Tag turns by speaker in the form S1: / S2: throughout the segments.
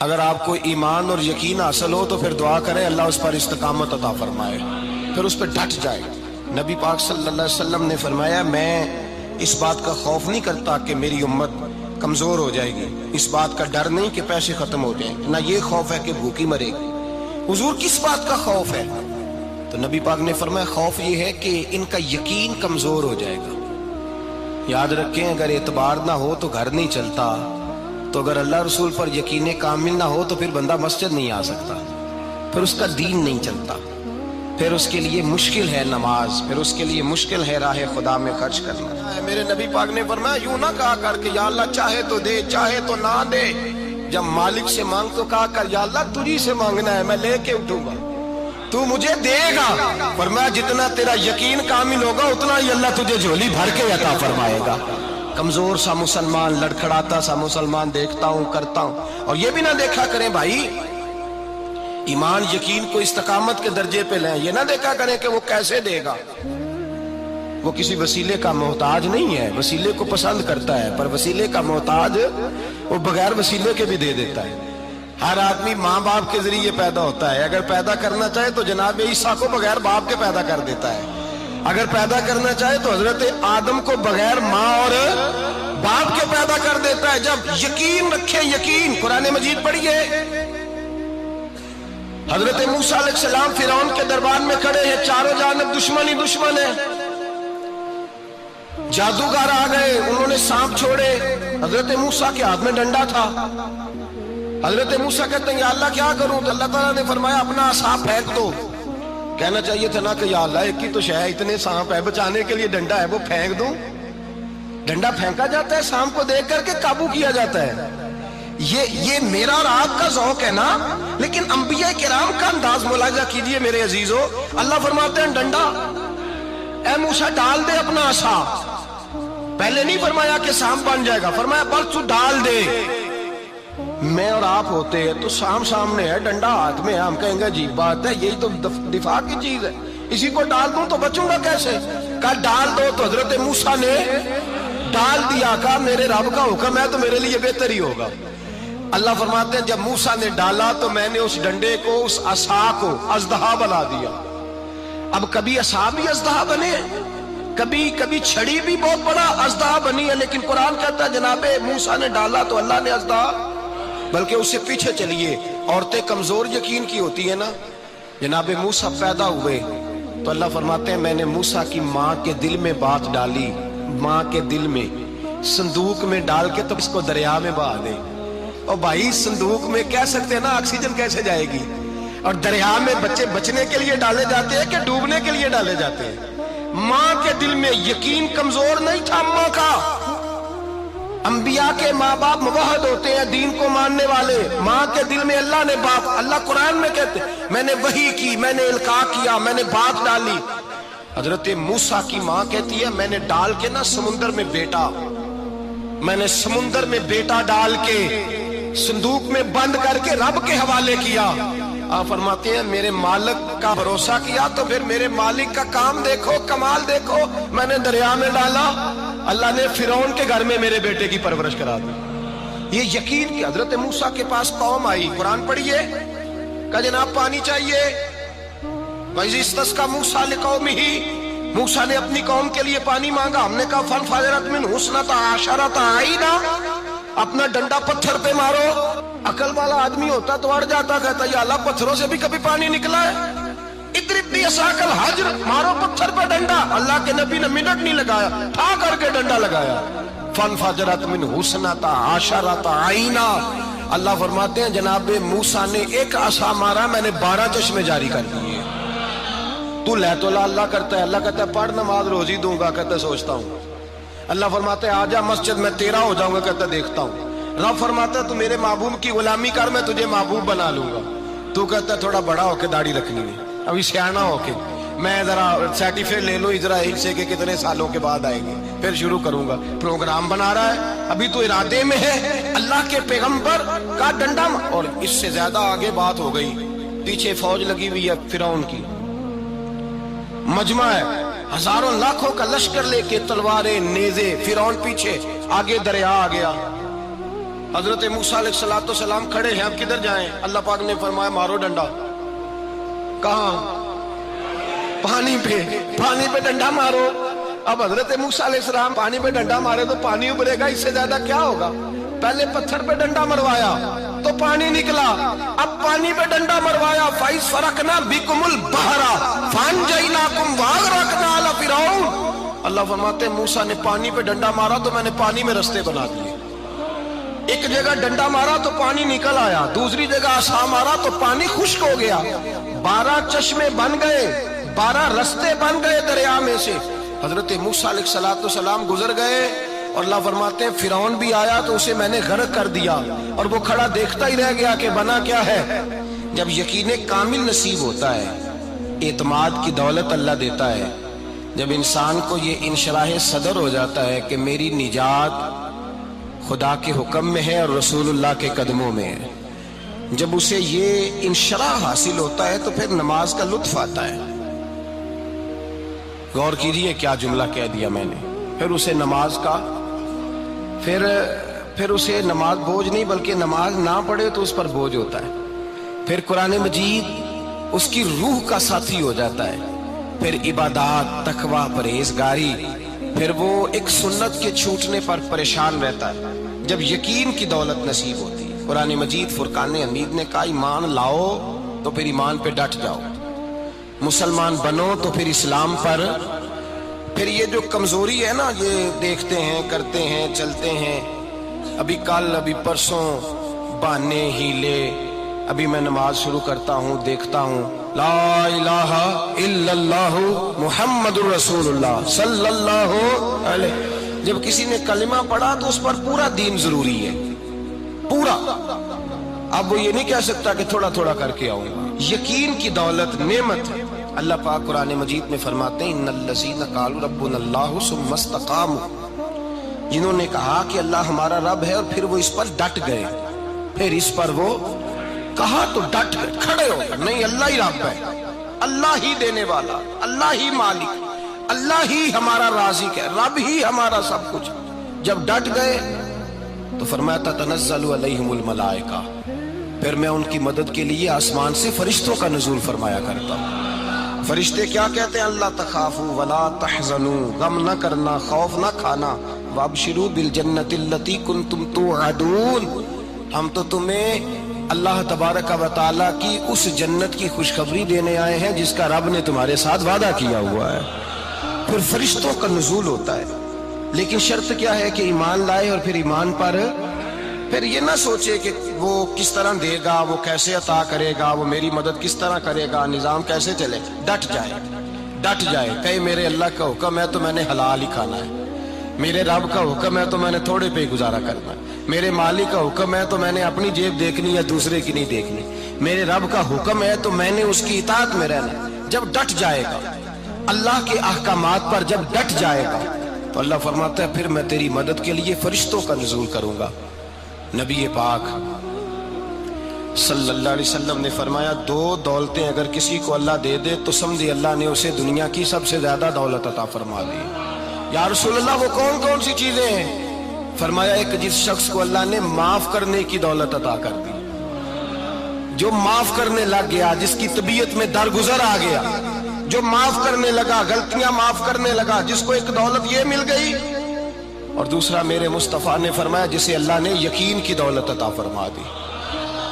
S1: اگر آپ کو ایمان اور یقین حاصل ہو تو پھر دعا کریں اللہ اس پر استقامت عطا فرمائے، پھر اس پہ ڈٹ جائے۔ نبی پاک صلی اللہ علیہ وسلم نے فرمایا میں اس بات کا خوف نہیں کرتا کہ میری امت کمزور ہو جائے گی، اس بات کا ڈر نہیں کہ پیسے ختم ہو جائیں، نہ یہ خوف ہے کہ بھوکی مرے گی۔ حضور کس بات کا خوف ہے؟ تو نبی پاک نے فرمایا خوف یہ ہے کہ ان کا یقین کمزور ہو جائے گا۔ یاد رکھیں اگر اعتبار نہ ہو تو گھر نہیں چلتا، تو اگر اللہ رسول پر یقین کامل نہ ہو تو پھر بندہ مسجد نہیں آ سکتا، پھر اس کا دین نہیں چلتا، پھر اس کے لیے مشکل ہے نماز، پھر اس کے لیے مشکل ہے راہ خدا میں خرچ کرنا۔ میرے نبی پاک نے فرمایا یوں نہ کہا کر کہ یا اللہ چاہے تو دے چاہے تو نہ دے، جب مالک سے مانگ تو کہا کر یا اللہ تجھی سے مانگنا ہے، میں لے کے اٹھوں گا، تو مجھے دے گا۔ فرمایا جتنا تیرا یقین کامل ہوگا اتنا ہی اللہ تجھے جھولی بھر کے عطا فرمائے گا۔ کمزور سا مسلمان، لڑکھڑاتا سا مسلمان دیکھتا ہوں کرتا ہوں، اور یہ بھی نہ دیکھا کریں بھائی ایمان یقین کو استقامت کے درجے پہ لیں، یہ نہ دیکھا کریں کہ وہ کیسے دے گا، وہ کسی وسیلے کا محتاج نہیں ہے، وسیلے کو پسند کرتا ہے، پر وسیلے کا محتاج وہ بغیر وسیلے کے بھی دے دیتا ہے۔ ہر آدمی ماں باپ کے ذریعے پیدا ہوتا ہے، اگر پیدا کرنا چاہے تو جناب عیسیٰ کو بغیر باپ کے پیدا کر دیتا ہے، اگر پیدا کرنا چاہے تو حضرت آدم کو بغیر ماں اور باپ کے پیدا کر دیتا ہے۔ جب یقین رکھیں، یقین قرآن مجید پڑھیے، حضرت موسیٰ علیہ السلام فرعون کے دربار میں کھڑے ہیں، چاروں جانب دشمن ہی دشمن ہے، جادوگر آ گئے، انہوں نے سانپ چھوڑے، حضرت موسیٰ کے ہاتھ میں ڈنڈا تھا۔ حضرت موسیٰ کہتے ہیں یا اللہ کیا کروں؟ تو اللہ تعالیٰ نے فرمایا اپنا عصا پھینک دو۔ کہنا چاہیے تھا نا کہ یا اللہ ایک ہی تو شے، اتنے سانپ ہے، بچانے کے لیے ڈنڈا ہے وہ پھینک دوں۔ ڈنڈا پھینکا جاتا ہے، سانپ کو دیکھ کر کے قابو کیا جاتا ہے۔ یہ میرا اور آپ کا ذوق ہے نا، لیکن انبیاء کرام کا انداز ملاحظہ کیجئے میرے عزیزو۔ اللہ فرماتے ہیں ڈنڈا، اے موسیٰ ڈال دے اپنا عصا۔ پہلے نہیں فرمایا کہ سانپ بن جائے گا، فرمایا بس تو ڈال دے۔ میں اور آپ ہوتے ہیں تو سام سامنے ہے، ڈنڈا ہاتھ میں ہے، ہم کہیں گے عجیب بات ہے، یہی تو دفاع کی چیز ہے، اسی کو ڈال دوں تو بچوں گا کیسے؟ کہا ڈال دو، تو حضرت موسیٰ نے ڈال دیا، کہا میرے رب کا حکم ہے تو میرے لیے بہتر ہی ہوگا۔ اللہ فرماتے ہیں جب موسیٰ نے ڈالا تو میں نے اس ڈنڈے کو، اس عصا کو اژدہا بنا دیا۔ اب کبھی عصا بھی اژدہا بنے، کبھی چھڑی بھی بہت بڑا اژدہا بنی ہے، لیکن قرآن کہتا ہے جناب موسیٰ نے ڈالا تو اللہ نے اژدہا، بلکہ اس سے پیچھے چلیے، عورتیں کمزور یقین کی ہوتی ہے نا۔ جناب موسیٰ پیدا ہوئے تو اللہ فرماتے ہیں میں نے موسیٰ کی ماں کے دل میں بات ڈالی، ماں کے دل میں صندوق میں ڈال کے تو اس کو دریا میں بہا دے۔ اور بھائی صندوق میں کہہ سکتے ہیں نا آکسیجن کیسے جائے گی، اور دریا میں بچے بچنے کے لیے ڈالے جاتے ہیں کہ ڈوبنے کے لیے ڈالے جاتے ہیں۔ ماں کے دل میں یقین کمزور نہیں تھا ماں کا۔ انبیاء کے ماں باپ موحد ہوتے ہیں، دین کو ماننے والے، ماں کے دل میں اللہ نے باپ، اللہ قرآن میں کہتے میں نے وحی کی، میں نے القاء کیا، میں نے بات ڈالی۔ حضرت موسیٰ کی ماں کہتی ہے میں نے ڈال کے نا سمندر میں بیٹا، میں نے سمندر میں بیٹا ڈال کے صندوق میں بند کر کے رب کے حوالے کیا۔ آپ فرماتے ہیں میرے مالک کا بھروسہ کیا تو پھر میرے مالک کا کام دیکھو، کمال دیکھو، میں نے دریا میں ڈالا، اللہ نے فرعون کے گھر میں میرے بیٹے کی پرورش کرا دی۔ یہ یقین کہ حضرت موسیٰ کے پاس قوم آئی، قرآن پڑھیے، کہ جناب پانی چاہیے، وَإِذِ اسْتَسْقَىٰ مُوسَىٰ لِقَوْمِهِ، موسیٰ نے اپنی قوم کے لیے پانی مانگا، ہم نے کہا فَانْفَجَرَتْ مِنْهُ اثْنَتَا عَشَرَةَ عَيْنًا، اپنا ڈنڈا پتھر پہ مارو۔ عقل والا آدمی ہوتا تو اڑ جاتا، کہتا یا اللہ پتھروں سے بھی کبھی پانی نکلا ہے؟ اضرب بعصاک الحجر، مارو پتھر پہ ڈنڈا۔ اللہ کے نبی نے منٹ نہیں لگایا، ٹھا کر کے ڈنڈا لگایا، فانفجرت منہ اثنتا عشرۃ عینا۔ اللہ فرماتے ہیں جناب موسیٰ نے ایک عصا مارا، میں نے 12 چشمے جاری کر دیے۔ تو لے تو اللہ کرتا ہے، اللہ کہتا ہے پڑھ نماز روزی دوں گا، کہتا ہے سوچتا ہوں۔ اللہ فرماتا ہے آجا مسجد میں تیرا ہو جاؤں گا، کہتا ہے دیکھتا ہوں۔ رب فرماتا ہے تو میرے محبوب کی غلامی کر، میں تجھے محبوب بنا لوں گا۔ تو کہتا ہے تھوڑا بڑا ہو کے داڑھی رکھنی ہے، ابھی سیانا ہو کے، میں ذرا سرٹیفکیٹ لے لو اسرائیل سے کہ کتنے سالوں کے بعد آئیں گے، پھر شروع کروں گا۔ پروگرام بنا رہا ہے، ابھی تو ارادے میں ہے۔ اللہ کے پیغمبر کا ڈنڈا، اور اس سے زیادہ آگے بات ہو گئی، پیچھے فوج لگی ہوئی ہے فرعون کی، مجمع ہے، ہزاروں لاکھوں کا لشکر لے کے، تلواریں نیزے، فرعون پیچھے، آگے دریا آ گیا۔ حضرت موسیٰ علیہ السلام کھڑے ہیں، اب کدھر جائیں؟ اللہ پاک نے فرمایا مارو ڈنڈا۔ کہاں؟ پانی پہ ڈنڈا مارو۔ اب حضرت موسیٰ علیہ السلام پانی پہ ڈنڈا مارے تو پانی ابھرے گا، اس سے زیادہ کیا ہوگا؟ پہلے پتھر پہ ڈنڈا مروایا تو پانی نکلا، اب پانی پہ ڈنڈا مروایا، فَإِذْ فَرَقْنَا بِكُمُ الْبَحْرَ فَأَنْجَيْنَاكُمْ وَأَغْرَقْنَا آلَ فِرْعَوْنَ۔ اللہ فرماتے ہیں موسیٰ نے پانی پہ ڈنڈا مارا تو میں نے پانی میں رستے بنا دیے۔ ایک جگہ ڈنڈا مارا تو پانی نکل آیا، دوسری جگہ عصا مارا تو پانی خشک ہو گیا، 12 چشمے بن گئے، 12 رستے بن گئے دریا میں سے۔ حضرت موسیٰ علیہ السلام گزر گئے اور اللہ فرماتے ہیں فرعون بھی آیا تو اسے میں نے غرق کر دیا، اور وہ کھڑا دیکھتا ہی رہ گیا کہ بنا کیا ہے۔ جب یقین کامل نصیب ہوتا ہے، اعتماد کی دولت اللہ دیتا ہے، جب انسان کو یہ انشراح صدر ہو جاتا ہے کہ میری نجات خدا کے حکم میں ہے اور رسول اللہ کے قدموں میں ہے، جب اسے یہ انشراح حاصل ہوتا ہے تو پھر نماز کا لطف آتا ہے۔ غور کیجئے کیا جملہ کہہ دیا میں نے، پھر اسے نماز کا پھر اسے نماز بوجھ نہیں بلکہ نماز نہ پڑھے تو اس پر بوجھ ہوتا ہے، پھر قرآن مجید اس کی روح کا ساتھی ہو جاتا ہے، پھر عبادات، تقوی، پرہیزگاری، پھر وہ ایک سنت کے چھوٹنے پر پریشان رہتا ہے جب یقین کی دولت نصیب ہوتی ہے۔ قرآن مجید فرقان حمید نے کہا ایمان لاؤ تو پھر ایمان پہ ڈٹ جاؤ، مسلمان بنو تو پھر اسلام پر۔ پھر یہ جو کمزوری ہے نا، یہ دیکھتے ہیں، کرتے ہیں، چلتے ہیں، ابھی کل ابھی پرسوں بہانے ہیلے، ابھی میں نماز شروع کرتا ہوں دیکھتا ہوں لا الہ الا اللہ محمد الرسول اللہ صلی اللہ علیہ، جب کسی نے کلمہ پڑھا تو اس پر پورا دین ضروری ہے، پورا۔ اب وہ یہ نہیں کہہ سکتا کہ تھوڑا تھوڑا کر کے آؤں گا۔ یقین کی دولت نعمت ہے۔ اللہ پاک قرآن مجید میں فرماتے ہیں ان الذین قالوا ربنا اللہ ثم استقاموا، جنہوں نے کہا کہ اللہ ہمارا رب ہے اور پھر وہ اس پر ڈٹ گئے، پھر اس پر وہ کہا تو ڈٹ گئے، کھڑے ہو گئے، نہیں اللہ ہی رب ہے، اللہ ہی دینے والا، اللہ ہی مالک، اللہ ہی ہمارا رازق ہے، رب ہی ہمارا سب کچھ۔ جب ڈٹ گئے تو فرمایا تتنزل علیہم الملائکہ، پھر میں ان کی مدد کے لیے آسمان سے فرشتوں کا نزول فرمایا کرتا ہوں۔ فرشتے کیا کہتے ہیں؟ اللہ تخافوا ولا تحزنوا، غم نہ کرنا، خوف نہ کھانا، وابشروا بالجنۃ التی کنتم توعدون، ہم تو تمہیں اللہ تبارک و تعالیٰ کی اس جنت کی خوشخبری دینے آئے ہیں جس کا رب نے تمہارے ساتھ وعدہ کیا ہوا ہے۔ پھر فرشتوں کا نزول ہوتا ہے، لیکن شرط کیا ہے کہ ایمان لائے، اور پھر ایمان پر پھر یہ نہ سوچے کہ وہ کس طرح دے گا، وہ کیسے عطا کرے گا، وہ میری مدد کس طرح کرے گا، نظام کیسے چلے، ڈٹ جائے کہے میرے اللہ کا حکم ہے تو میں نے حلال ہی کھانا ہے، میرے رب کا حکم ہے تو میں نے تھوڑے پہ ہی گزارا کرنا ہے، میرے مالک کا حکم ہے تو میں نے اپنی جیب دیکھنی یا دوسرے کی نہیں دیکھنی، میرے رب کا حکم ہے تو میں نے اس کی اطاعت میں رہنا۔ جب ڈٹ جائے گا اللہ کے احکامات پر، جب ڈٹ جائے گا تو اللہ فرماتا ہے پھر میں تیری مدد کے لیے فرشتوں کا نزول کروں گا۔ نبی پاک صلی اللہ علیہ وسلم نے فرمایا 2 دولتیں اگر کسی کو اللہ دے دے تو سمجھے اللہ نے اسے دنیا کی سب سے زیادہ دولت عطا فرما دی۔ یا رسول اللہ وہ کون کون سی چیزیں ہیں؟ فرمایا ایک جس شخص کو اللہ نے معاف کرنے کی دولت عطا کر دی، جو معاف کرنے لگ گیا، جس کی طبیعت میں درگزر آ گیا، جو معاف کرنے لگا، غلطیاں معاف کرنے لگا، جس کو ایک دولت یہ مل گئی۔ اور دوسرا میرے مصطفیٰ نے فرمایا جسے اللہ نے یقین کی دولت عطا فرما دی،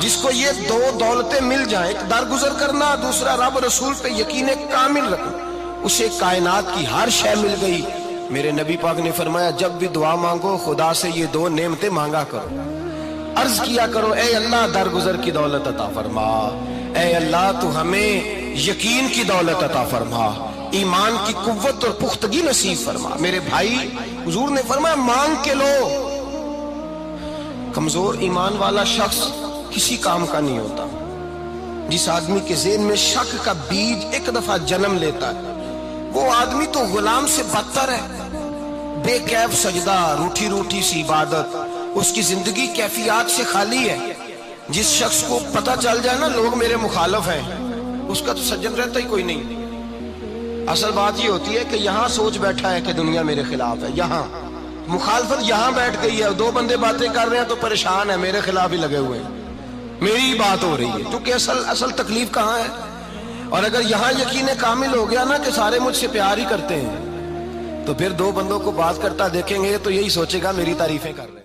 S1: جس کو یہ 2 دولتیں مل جائیں، ایک درگزر کرنا، دوسرا رب رسول پہ یقین کامل رکھنا، اسے کائنات کی ہر شے مل گئی۔ میرے نبی پاک نے فرمایا جب بھی دعا مانگو خدا سے یہ 2 نعمتیں مانگا کرو، عرض کیا کرو اے اللہ درگزر کی دولت عطا فرما، اے اللہ تو ہمیں یقین کی دولت عطا فرما، ایمان کی قوت اور پختگی نصیب فرما۔ میرے بھائی حضور نے فرمایا مانگ کے لو۔ کمزور ایمان والا شخص کسی کام کا نہیں ہوتا۔ جس آدمی کے ذہن میں شک کا بیج ایک دفعہ جنم لیتا ہے وہ آدمی تو غلام سے بدتر ہے، بے کیف سجدہ، روٹھی روٹھی سی عبادت، اس کی زندگی کیفیات سے خالی ہے۔ جس شخص کو پتہ چل جائے نا لوگ میرے مخالف ہیں، اس کا تو سجن رہتا ہی کوئی نہیں۔ اصل بات یہ ہوتی ہے کہ یہاں سوچ بیٹھا ہے کہ دنیا میرے خلاف ہے، یہاں مخالفت یہاں بیٹھ گئی ہے، دو بندے باتیں کر رہے ہیں تو پریشان ہے، میرے خلاف ہی لگے ہوئے ہیں، میری ہی بات ہو رہی ہے، کیونکہ اصل تکلیف کہاں ہے؟ اور اگر یہاں یقین کامل ہو گیا نا کہ سارے مجھ سے پیار ہی کرتے ہیں، تو پھر دو بندوں کو بات کرتا دیکھیں گے تو یہی سوچے گا میری تعریفیں کر رہے ہیں۔